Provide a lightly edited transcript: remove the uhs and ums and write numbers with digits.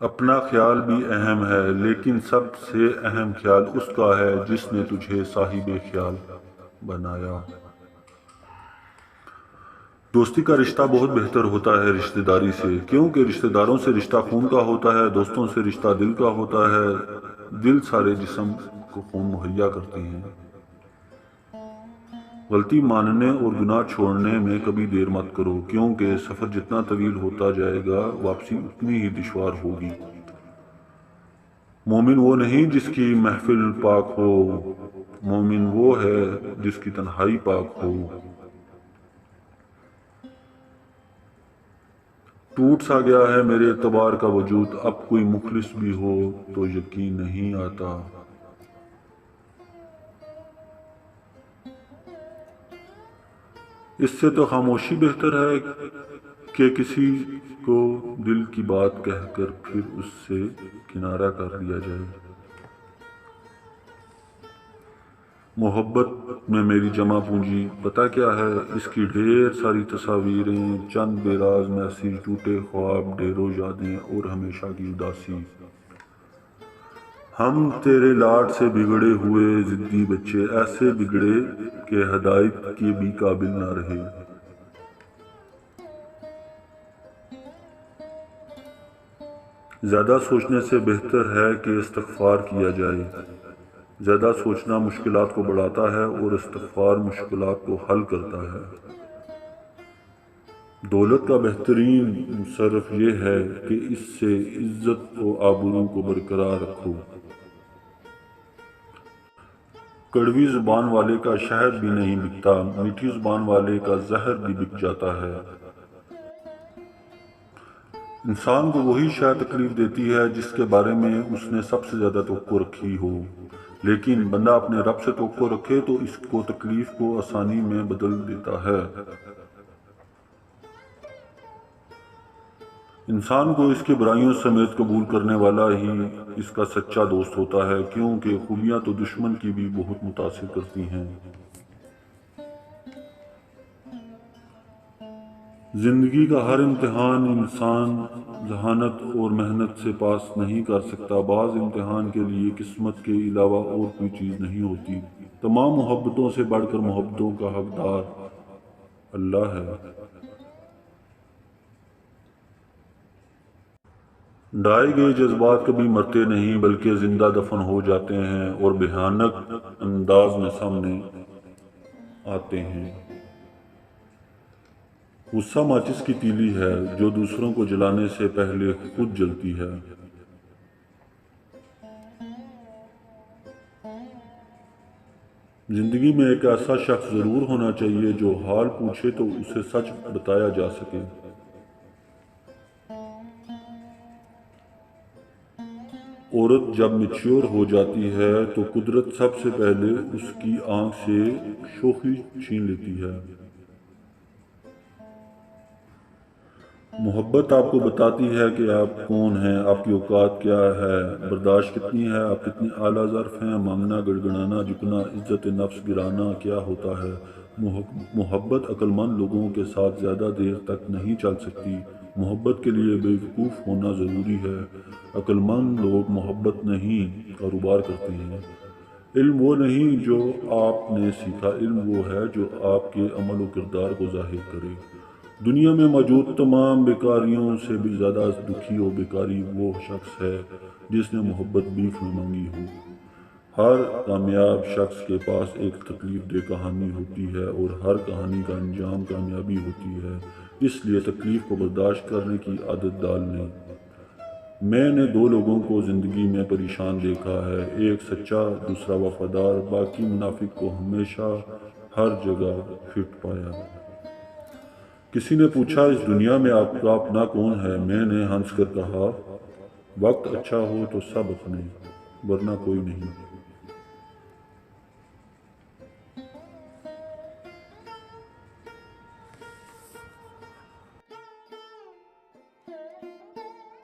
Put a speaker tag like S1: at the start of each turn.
S1: اپنا خیال بھی اہم ہے، لیکن سب سے اہم خیال اس کا ہے جس نے تجھے صاحب خیال بنایا۔ دوستی کا رشتہ بہت بہتر ہوتا ہے رشتہ داری سے، کیونکہ رشتہ داروں سے رشتہ خون کا ہوتا ہے، دوستوں سے رشتہ دل کا ہوتا ہے۔ دل سارے جسم کو خون مہیا کرتے ہیں۔ غلطی ماننے اور گناہ چھوڑنے میں کبھی دیر مت کرو، کیونکہ سفر جتنا طویل ہوتا جائے گا واپسی اتنی ہی دشوار ہوگی۔ مومن وہ نہیں جس کی محفل پاک ہو، مومن وہ ہے جس کی تنہائی پاک ہو۔ ٹوٹ سا گیا ہے میرے اعتبار کا وجود، اب کوئی مخلص بھی ہو تو یقین نہیں آتا۔ اس سے تو خاموشی بہتر ہے کہ کسی کو دل کی بات کہہ کر پھر اس سے کنارہ کر لیا جائے۔ محبت میں میری جمع پونجی پتہ کیا ہے؟ اس کی ڈھیر ساری تصاویریں، چند بے راز میسج، ٹوٹے خواب، ڈھیروں یادیں اور ہمیشہ کی اداسی۔ ہم تیرے لاڈ سے بگڑے ہوئے ضدی بچے، ایسے بگڑے کہ ہدایت کے بھی قابل نہ رہے۔ زیادہ سوچنے سے بہتر ہے کہ استغفار کیا جائے۔ زیادہ سوچنا مشکلات کو بڑھاتا ہے اور استغفار مشکلات کو حل کرتا ہے۔ دولت کا بہترین مصرف یہ ہے کہ اس سے عزت و آبرو کو برقرار رکھو۔ کڑوی زبان والے کا شہد بھی نہیں بکتا، میٹھی زبان والے کا زہر بھی بک جاتا ہے۔ انسان کو وہی شے تکلیف دیتی ہے جس کے بارے میں اس نے سب سے زیادہ توقع رکھی ہو، لیکن بندہ اپنے رب سے توقع رکھے تو اس کو تکلیف کو آسانی میں بدل دیتا ہے۔ انسان کو اس کی برائیوں سمیت قبول کرنے والا ہی اس کا سچا دوست ہوتا ہے، کیونکہ خوبیاں تو دشمن کی بھی بہت متاثر کرتی ہیں۔ زندگی کا ہر امتحان انسان ذہانت اور محنت سے پاس نہیں کر سکتا۔ بعض امتحان کے لیے قسمت کے علاوہ اور کوئی چیز نہیں ہوتی۔ تمام محبتوں سے بڑھ کر محبتوں کا حقدار اللہ ہے۔ ڈھائے گئے جذبات کبھی مرتے نہیں بلکہ زندہ دفن ہو جاتے ہیں اور بھیانک انداز میں سامنے آتے ہیں۔ غصہ ماچس کی تیلی ہے جو دوسروں کو جلانے سے پہلے خود جلتی ہے۔ زندگی میں ایک ایسا شخص ضرور ہونا چاہیے جو حال پوچھے تو اسے سچ بتایا جا سکے۔ عورت جب میچور ہو جاتی ہے تو قدرت سب سے پہلے اس کی آنکھ سے شوخی چھین لیتی ہے۔ محبت آپ کو بتاتی ہے کہ آپ کون ہیں، آپ کی اوقات کیا ہے، برداشت کتنی ہے، آپ کتنے اعلیٰ ظرف ہیں۔ مانگنا، گڑگڑانا، جھکنا، عزت نفس گرانا کیا ہوتا ہے۔ محبت عقل مند لوگوں کے ساتھ زیادہ دیر تک نہیں چل سکتی۔ محبت کے لیے بے وقوف ہونا ضروری ہے۔ عقل مند لوگ محبت نہیں کاروبار کرتے ہیں۔ علم وہ نہیں جو آپ نے سیکھا، علم وہ ہے جو آپ کے عمل و کردار کو ظاہر کرے۔ دنیا میں موجود تمام بیکاریوں سے بھی زیادہ دکھی و بیکاری وہ شخص ہے جس نے محبت بھیک میں مانگی ہو۔ ہر کامیاب شخص کے پاس ایک تکلیف دہ کہانی ہوتی ہے اور ہر کہانی کا انجام کامیابی ہوتی ہے، اس لیے تکلیف کو برداشت کرنے کی عادت ڈال لیں۔ میں نے دو لوگوں کو زندگی میں پریشان دیکھا ہے، ایک سچا، دوسرا وفادار، باقی منافق کو ہمیشہ ہر جگہ فٹ پایا۔ کسی نے پوچھا اس دنیا میں آپ کا اپنا کون ہے؟ میں نے ہنس کر کہا وقت اچھا ہو تو سب اپنے، ورنہ کوئی نہیں۔